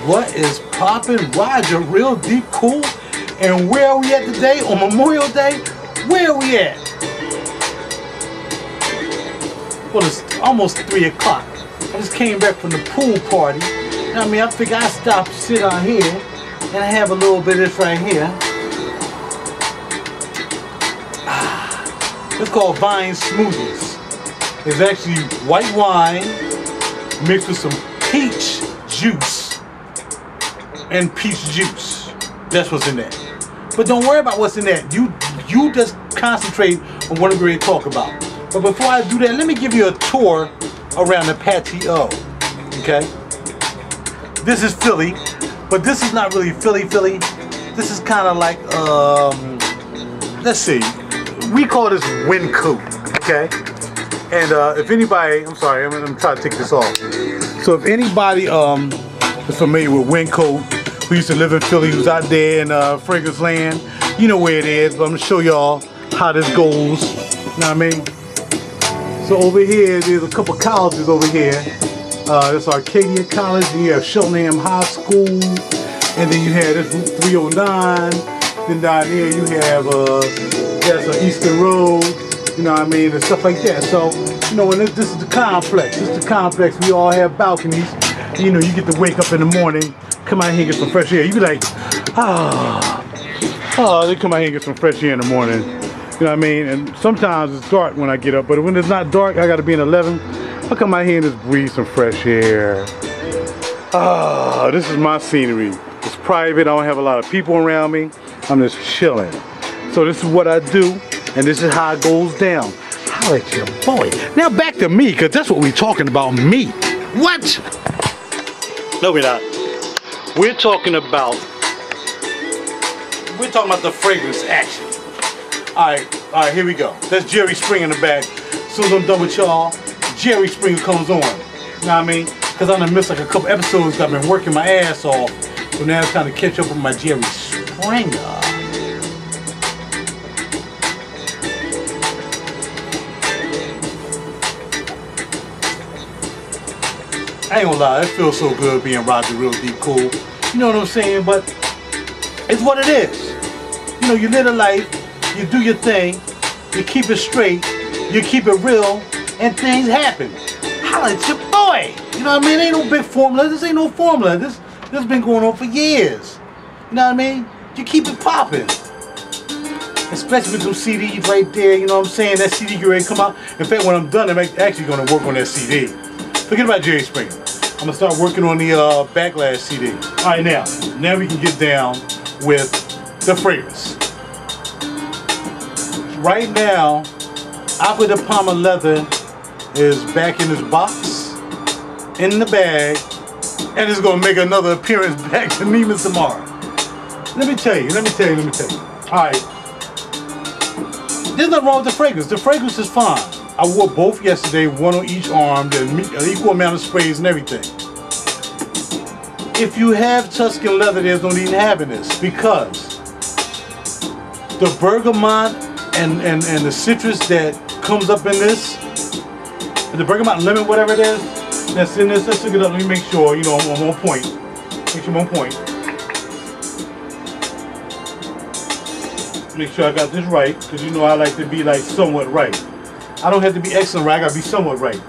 What is poppin'? RaJuR, real deep cool. And where are we at today? On Memorial Day? Where are we at? Well, it's almost 3 o'clock. I just came back from the pool party. I mean, I figure I stop, sit out here, and I have a little bit of this right here. It's called Vine Smoothies. It's actually white wine mixed with some peach juice and peach juice. That's what's in there. But don't worry about what's in that. You just concentrate on what I'm going to talk about. But before I do that, let me give you a tour around the patio. Okay? This is Philly, but this is not really Philly. This is kind of like, let's see. We call this wind coat, okay? And if anybody, I'm sorry, I'm gonna try to take this off. So if anybody is familiar with wind coat, who used to live in Philly, who's out there in Fragrance Land, you know where it is, but I'm gonna show y'all how this goes, you know what I mean? So over here, there's a couple colleges over here. There's Arcadia College, and you have Cheltenham High School, and then you have this Route 309, then down here you have that's Eastern Road, you know what I mean, and stuff like that. So, you know, and this is the complex. This is the complex. We all have balconies. You know, you get to wake up in the morning, come out here and get some fresh air. You be like, they come out here and get some fresh air in the morning. You know what I mean? And sometimes it's dark when I get up, but when it's not dark, I gotta be in 11. I'll come out here and just breathe some fresh air. This is my scenery. It's private. I don't have a lot of people around me. I'm just chilling. So this is what I do, and this is how it goes down. Holla at your boy. Now back to me, because that's what we're talking about, me. What? No, we're not. We're talking about the fragrance action. All right, here we go. That's Jerry Springer in the back. As soon as I'm done with y'all, Jerry Springer comes on. You know what I mean? Because I done missed like a couple episodes. I've been working my ass off. So now it's time to catch up with my Jerry Springer. I ain't gonna lie, it feels so good being RaJuR, real deep cool. You know what I'm saying? But it's what it is. You know, you live a life, you do your thing, you keep it straight, you keep it real, and things happen. Holla at your boy. You know what I mean? Ain't no big formula. This ain't no formula. This has been going on for years. You know what I mean? You keep it popping. Especially with those CDs right there, you know what I'm saying? That CD can ready to come out. In fact, when I'm done, I'm actually going to work on that CD. Forget about Jerry Springer. I'm going to start working on the Backlash CD. Alright, now we can get down with the fragrance. Right now, Acqua di Parma leather is back in this box, in the bag, and it's going to make another appearance back to Neiman's tomorrow. Let me tell you. Alright. There's nothing wrong with the fragrance. The fragrance is fine. I wore both yesterday, one on each arm, an equal amount of sprays and everything. If you have Tuscan leather, there's no need in having this, because the bergamot and the citrus that comes up in this, the bergamot lemon, whatever it is, that's in this, let's look it up. Let me make sure, you know, I'm on point. Make sure I'm on point. Make sure I got this right, because you know I like to be like somewhat right. I don't have to be excellent right, I gotta be somewhat right.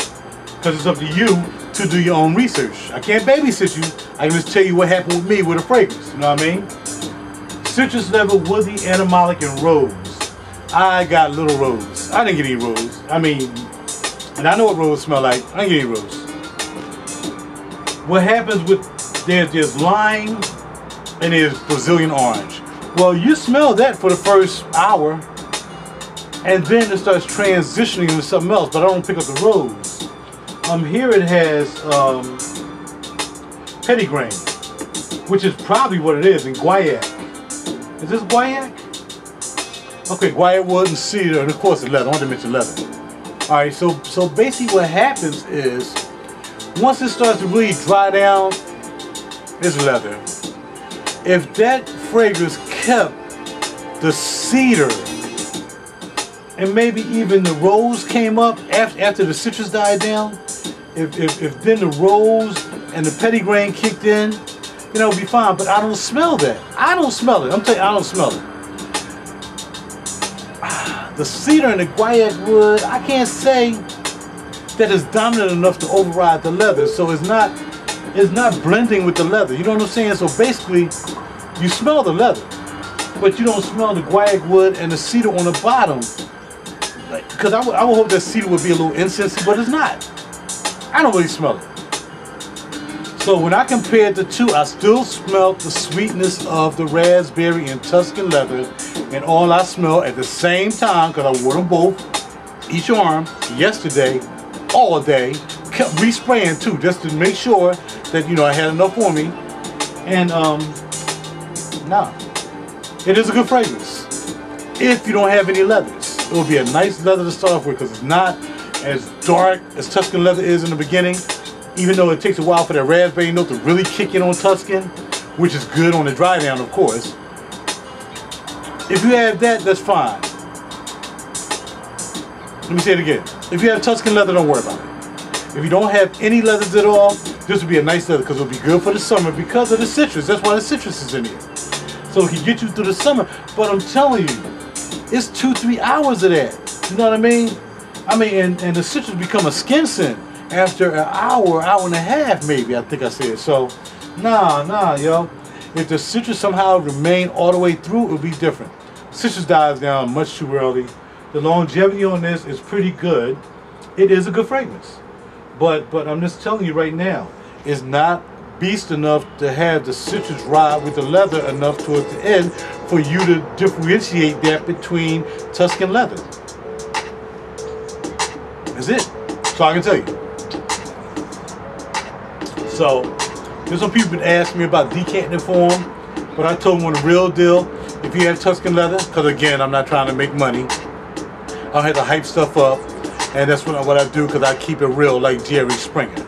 Because it's up to you to do your own research. I can't babysit you, I can just tell you what happened with me with a fragrance, you know what I mean? Citrus level, woody, animalic, and rose. I got little rose. I didn't get any rose. I mean, and I know what rose smell like. I didn't get any rose. What happens with, there's lime and there's Brazilian orange. Well, you smell that for the first hour, and then it starts transitioning into something else, but I don't pick up the rose. Here it has petitgrain, which is probably what it is, in guaiac. Is this guaiac? Okay, guaiac wood and cedar, and of course the leather. I want to mention leather. Alright, so basically what happens is, once it starts to really dry down, it's leather. If that fragrance kept the cedar, and maybe even the rose came up after the citrus died down, if then the rose and the petitgrain kicked in, you know, it'll be fine. But I don't smell that. I don't smell it. I'm telling you, I don't smell it. The cedar and the guaiac wood, I can't say that it's dominant enough to override the leather. So it's not blending with the leather. You know what I'm saying? So basically, you smell the leather, but you don't smell the guaiac wood and the cedar on the bottom. Because I would hope that cedar would be a little incensey, but it's not. I don't really smell it. So when I compared the two, I still smelled the sweetness of the raspberry and Tuscan leather, and all I smelled at the same time, because I wore them both, each arm, yesterday, all day, kept respraying too, just to make sure that, you know, I had enough on me. And nah, it is a good fragrance if you don't have any leathers. It will be a nice leather to start off with, because it's not as dark as Tuscan leather is in the beginning, even though it takes a while for that raspberry note to really kick in on Tuscan, which is good on the dry down, of course. If you have that, that's fine. Let me say it again. If you have Tuscan leather, don't worry about it. If you don't have any leathers at all, this would be a nice leather, because it'll be good for the summer because of the citrus. That's why the citrus is in here. So it can get you through the summer. But I'm telling you, it's 2-3 hours of that. You know what I mean? And the citrus become a skin scent after an hour and a half, maybe, I think I said. So, nah, yo. If the citrus somehow remain all the way through, it'll be different. Citrus dies down much too early. The longevity on this is pretty good. It is a good fragrance. But I'm just telling you right now, it's not beast enough to have the citrus ride with the leather enough towards the end for you to differentiate that between Tuscan leather. That's it. So I can tell you. So there's some people been asking me about decanting it for them, but I told them on the real deal, if you have Tuscan leather, because again, I'm not trying to make money, I don't have to hype stuff up, and that's what I do, because I keep it real like Jerry Springer.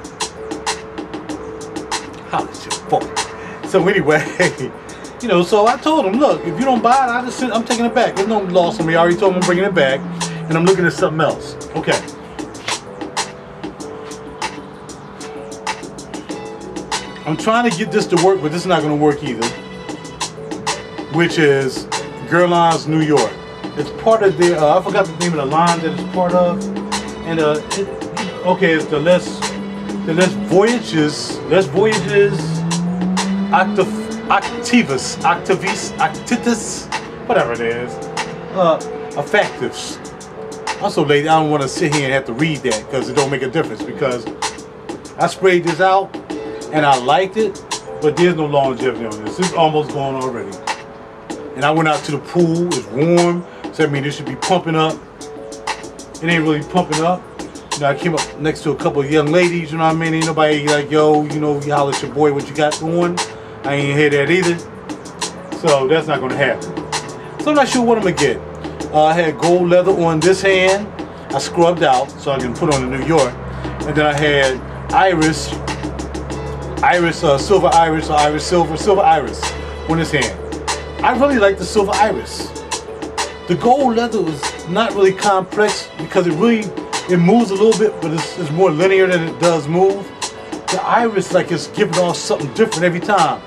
How's your boy? So anyway, you know, so I told him, look, if you don't buy it, I'm taking it back. There's no loss on me. I already told him I'm bringing it back, and I'm looking at something else. Okay. I'm trying to get this to work, but this is not going to work either, which is Guerlain's New York. It's part of their, I forgot the name of the line that it's part of, and okay, it's the less voyages, activities, whatever it is, effectives. I'm so lazy, I don't want to sit here and have to read that, because it don't make a difference, because I sprayed this out, and I liked it, but there's no longevity on this. It's almost gone already. And I went out to the pool, it's warm, so I mean it should be pumping up. It ain't really pumping up. You know, I came up next to a couple of young ladies, you know what I mean? Ain't nobody like, yo, you know, you holler at your boy what you got going. I ain't hear that either. So that's not gonna happen. So I'm not sure what I'm gonna get. I had gold leather on this hand. I scrubbed out so I can put on the New York. And then I had silver iris or iris silver iris on this hand. I really like the silver iris. The gold leather is not really complex because it moves a little bit, but it's more linear than it does move. The iris, like, it's giving off something different every time.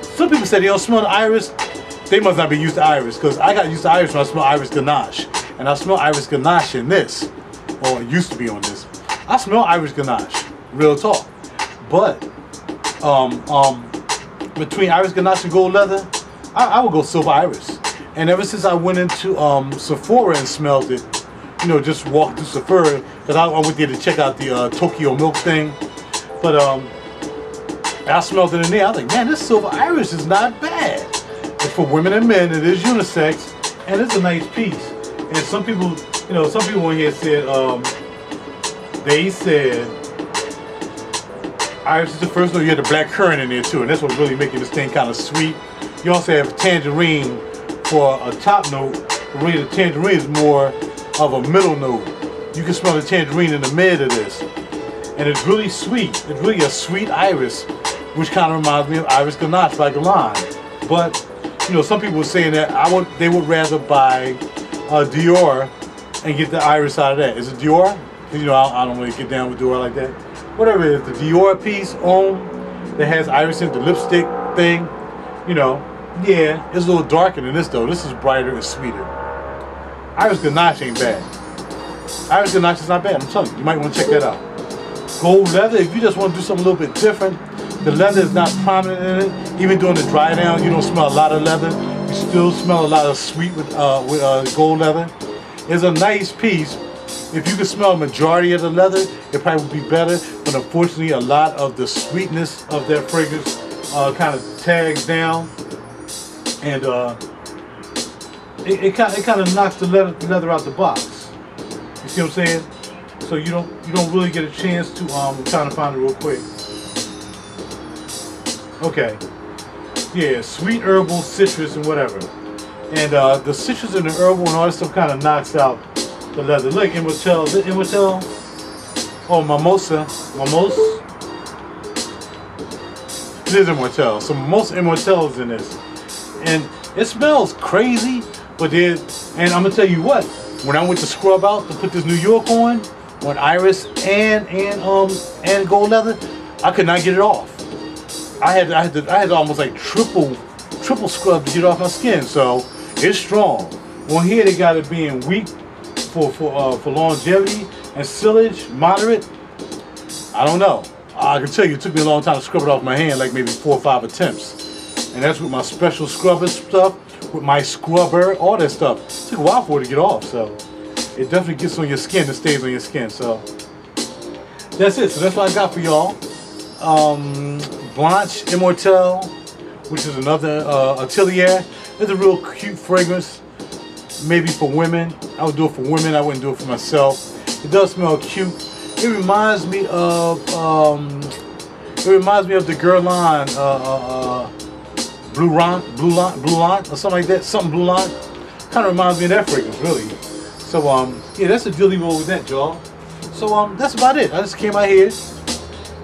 Some people say they don't smell the iris. They must not be used to iris, because I got used to iris when I smell iris ganache, and I smell iris ganache in this, or it used to be on this. I smell iris ganache, real talk. But between iris ganache and gold leather, I would go silver iris. And ever since I went into Sephora and smelled it, you know, just walked through Sephora, because I went there to check out the Tokyo milk thing. But I smelled it in there. I was like, man, this silver iris is not bad. It's for women and men. It is unisex, and it's a nice piece. And some people, you know, some people in here said, they said iris is the first note. You had the black currant in there too, and that's what's really making this thing kind of sweet. You also have tangerine for a top note, but really the tangerine is more of a middle note. You can smell the tangerine in the mid of this. And it's really sweet. It's really a sweet iris, which kind of reminds me of iris ganache by Guerlain. But, you know, some people were saying that they would rather buy Dior and get the iris out of that. Is it Dior? You know, I don't really get down with Dior like that. Whatever it is, the Dior piece that has iris in the lipstick, thing, you know, yeah, it's a little darker than this though. This is brighter and sweeter. Iris Ganache ain't bad. Iris Ganache is not bad, I'm telling you. You might want to check that out. Gold leather, if you just want to do something a little bit different, the leather is not prominent in it. Even during the dry down, you don't smell a lot of leather. You still smell a lot of sweet with gold leather. It's a nice piece. If you can smell a majority of the leather, it probably would be better. But unfortunately, a lot of the sweetness of that fragrance kind of tags down, and it kind of knocks the leather out the box. You see what I'm saying? So you don't really get a chance to I'm trying to find it real quick. Okay. Yeah, sweet herbal, citrus, and whatever. And the citrus and the herbal and all that stuff kind of knocks out the leather. Look, Immortelle. Is it Immortelle? Oh, Mimosa. It is Immortelle. So most Immortelles in this. And it smells crazy, but then, and I'm gonna tell you what, when I went to scrub out to put this New York on Iris and gold leather, I could not get it off. I had to almost like triple scrub to get it off my skin. So it's strong. On here they got it being weak for longevity, and sillage moderate. I don't know. I can tell you it took me a long time to scrub it off my hand, like maybe 4 or 5 attempts. And that's with my special scrubber stuff, with my scrubber, all that stuff. It took a while for it to get off, so it definitely gets on your skin, it stays on your skin. So that's it. So that's what I got for y'all. Blanche Immortelle, which is another Atelier. It's a real cute fragrance, maybe for women. I would do it for women, I wouldn't do it for myself. It does smell cute. It reminds me of the Guerlain Blue Lant or something like that. Something Blue Lant. Kind of reminds me of that fragrance, really. So yeah, that's a dealio with that, y'all. So that's about it. I just came out here,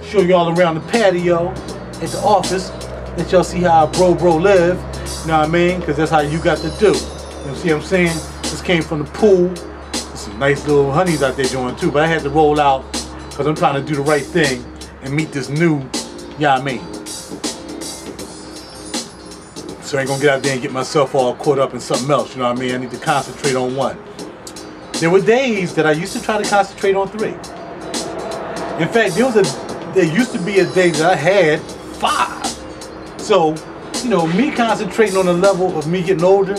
show y'all around the patio at the office, let y'all see how bro live. You know what I mean? Because that's how you got to do. You see what I'm saying? This came from the pool. There's some nice little honeys out there doing too, but I had to roll out because I'm trying to do the right thing and meet this new, you know what I mean? So I ain't gonna get out there and get myself all caught up in something else, you know what I mean? I need to concentrate on one. There were days that I used to try to concentrate on 3. In fact, there used to be a day that I had 5. So, you know, me concentrating on the level of me getting older,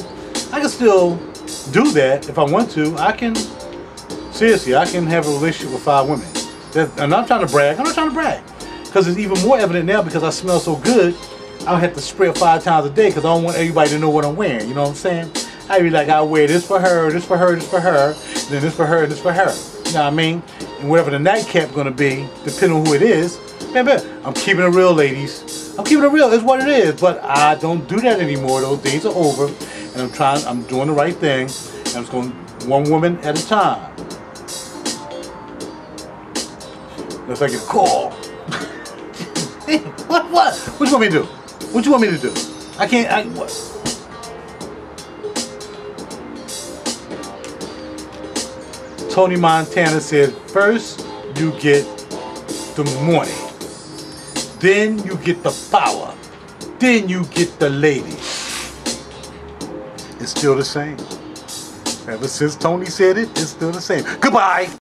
I can still do that if I want to. Seriously, I can have a relationship with 5 women. And I'm not trying to brag. I'm not trying to brag. Because it's even more evident now because I smell so good, I don't have to spray it 5 times a day because I don't want everybody to know what I'm wearing. You know what I'm saying? I be like, I wear this for her, this for her, this for her, then this for her, this for her. You know what I mean? And whatever the nightcap gonna be, depending on who it is, man, I'm keeping it real, ladies. I'm keeping it real, it's what it is. But I don't do that anymore. Those days are over. And I'm doing the right thing. And I'm just going one woman at a time. Unless I get a call. What? What you want me to do? What you want me to do? I can't, what? Tony Montana said, first you get the money, then you get the power, then you get the ladies. It's still the same. Ever since Tony said it, it's still the same. Goodbye.